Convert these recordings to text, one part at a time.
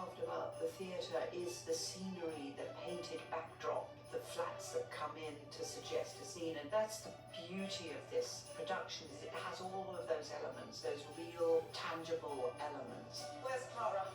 loved about the theatre is the scenery, the painted backdrop, the flats that come in to suggest a scene, and that's the beauty of this production, is it has all of those elements, those real, tangible elements. Where's Clara?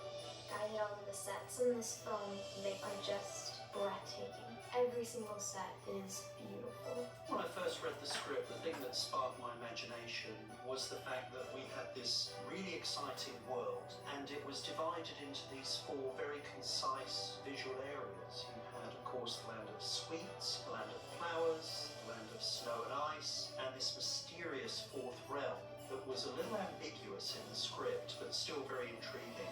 I did all of the sets in this film. They are just breathtaking. Every single set is beautiful. When I first read the script, the thing that sparked my imagination was the fact that we had this really exciting world, and it was divided into these four very concise visual areas. You had, of course, the land of sweets, the land of flowers, the land of snow and ice, and this mysterious fourth realm that was a little ambiguous in the script, but still very intriguing.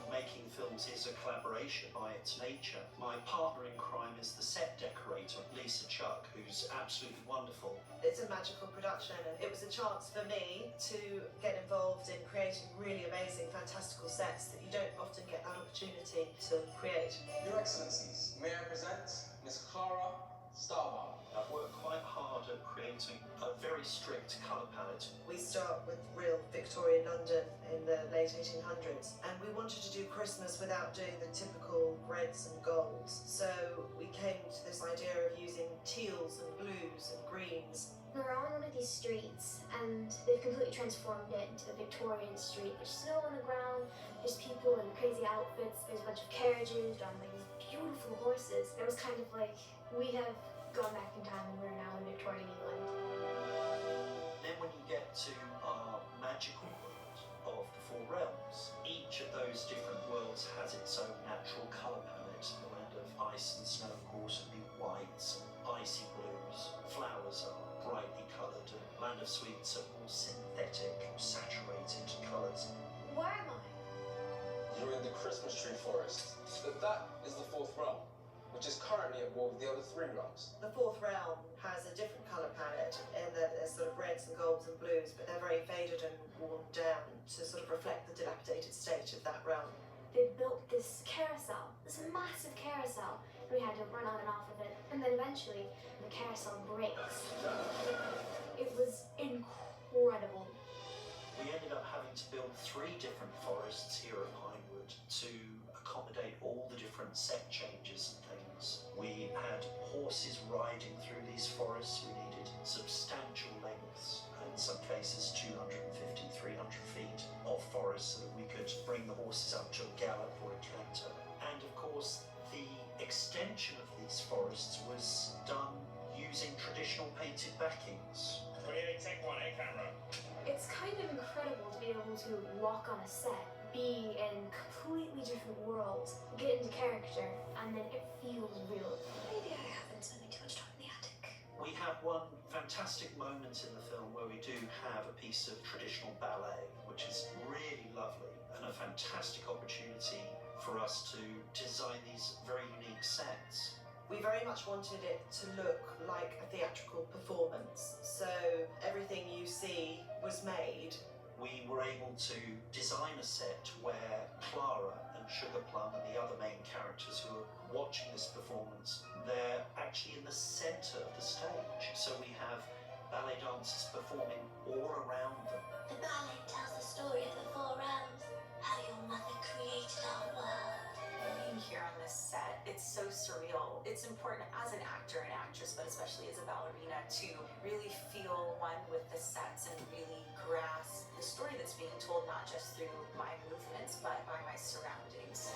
Making films is a collaboration by its nature. My partner in crime is the set decorator, Lisa Chuck, who's absolutely wonderful. It's a magical production, and it was a chance for me to get involved in creating really amazing, fantastical sets that you don't often get that opportunity to create. Your Excellencies, may I present Miss Clara Starbar. I've worked quite hard at creating a very strict colour palette. We start with real Victorian London in the late 1800s, and we wanted to do Christmas without doing the typical reds and golds. So we came to this idea of using teals and blues and greens. We're on one of these streets, and they've completely transformed it into a Victorian street. There's snow on the ground, there's people in crazy outfits, there's a bunch of carriages drawn by these beautiful horses. It was kind of like we have gone back in time and we're now in Victorian England. Then when you get to our magical world of the four realms, each of those different worlds has its own natural colour palette. The land of ice and snow, of course, would be whites and icy blues. Flowers are brightly coloured, and land of sweets are more synthetic, saturated colours. Where am I? You're in the Christmas tree forest. That is the fourth realm, which is currently at war with the other three realms. The fourth realm has a different colour palette in that there's sort of reds and golds and blues, but they're very faded and worn down to sort of reflect the dilapidated state of that realm. They built this carousel, this massive carousel. We had to run on and off of it, and then eventually the carousel breaks. It was incredible. We ended up having to build 3 different forests here at Pinewood to accommodate all the different set changes and things. We had horses riding through these forests. We needed substantial lengths, in some cases 250, 300 feet of forest, so that we could bring the horses up to a gallop or a canter. And of course, the extension of these forests was done using traditional painted backings. Take one, camera? It's kind of incredible to be able to walk on a set, be in completely different worlds, get into character, and then it feels real. Maybe I have been spending too much time in the attic. We have one fantastic moment in the film where we do have a piece of traditional ballet, which is really lovely and a fantastic opportunity for us to design these very unique sets. We very much wanted it to look like a theatrical performance, so everything you see was made. We were able to design a set where Clara and Sugar Plum and the other main characters who are watching this performance, they're actually in the centre of the stage. So we have ballet dancers performing all around them. The ballet tells the story of the four realms, how your mother created our world. Being here on this set, it's so surreal. It's important as an actor and actress, but especially as a ballerina, to really feel one with the sets and really grasp the story that's being told, not just through my movements, but by my surroundings.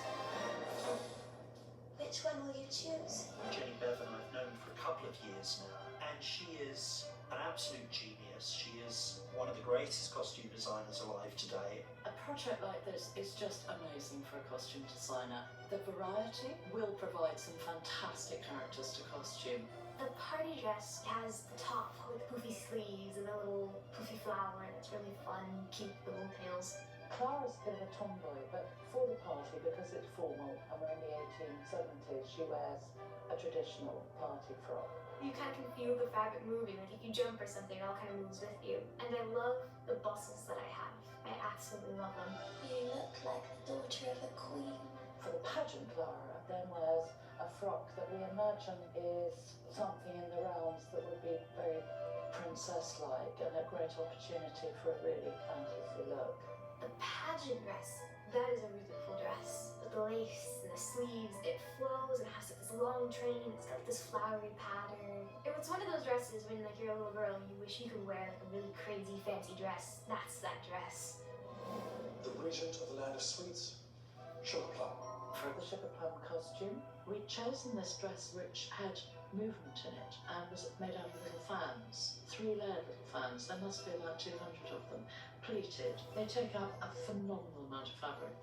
Which one will you choose? Jenny Bevan I've known for a couple of years now, and she is an absolute genius. She is one of the greatest costume designers alive today. A project like this is just amazing for a costume designer. The variety will provide some fantastic characters to costume. The party dress has the top with poofy sleeves and a little poofy flower, and it's really fun, cute little tails. Clara's a bit of a tomboy, but for the party, because it's formal and we're in the 1870s, she wears a traditional party frock. You kind of can feel the fabric moving, like if you jump or something, it all kind of moves with you. And I love the bustles that I have. I absolutely love them. You look like the daughter of a queen. For the pageant, Clara then wears a frock that we imagine is something in the realms that would be very princess-like and a great opportunity for a really fantasy look. The pageant dress, that is a really beautiful the lace and the sleeves, it flows and has like this long train, it's got like this flowery pattern. It's one of those dresses when like you're a little girl and you wish you could wear like a really crazy fancy dress. That's that dress. The regent of the land of sweets, sugar plum. For the sugar plum costume, we'd chosen this dress which had movement in it and was made out of little fans, 3-layered little fans. There must be about 200 of them, pleated. They take up a phenomenal amount of fabric.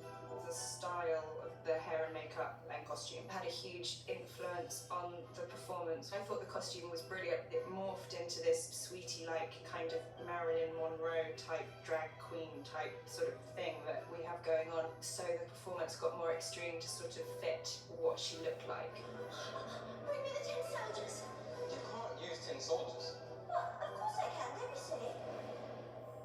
The style of the hair and makeup and costume had a huge influence on the performance. I thought the costume was brilliant. It morphed into this sweetie-like kind of Marilyn Monroe type drag queen type sort of thing that we have going on. So the performance got more extreme to sort of fit what she looked like. Bring me the tin soldiers. You can't use tin soldiers. What? Of course I can, don't be silly.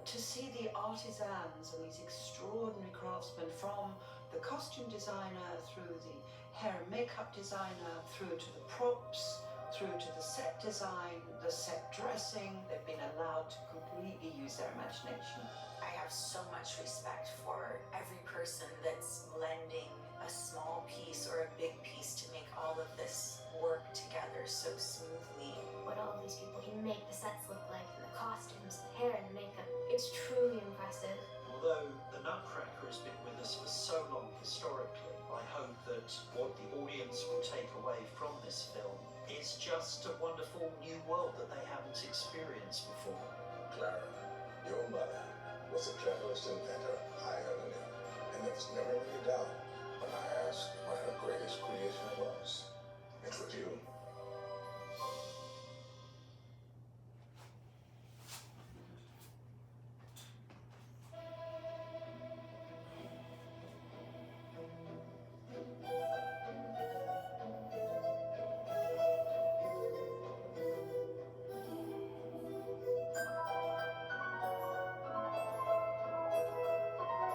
To see the artisans and these extraordinary craftsmen, from the costume designer through the hair and makeup designer, through to the props, through to the set design, the set dressing, they've been allowed to completely use their imagination. I have so much respect for every person that's blending a small piece or a big piece to make all of this work together so smoothly. What all of these people can make the sets look like, and the costumes, the hair and the makeup. It's truly impressive. Although the Nutcracker has been with us for so long historically, I hope that what the audience will take away from this film is just a wonderful new world that they haven't experienced before. Clara, your mother was the cleverest inventor I ever knew. And there was never any doubt when I asked what her greatest creation was. It was you.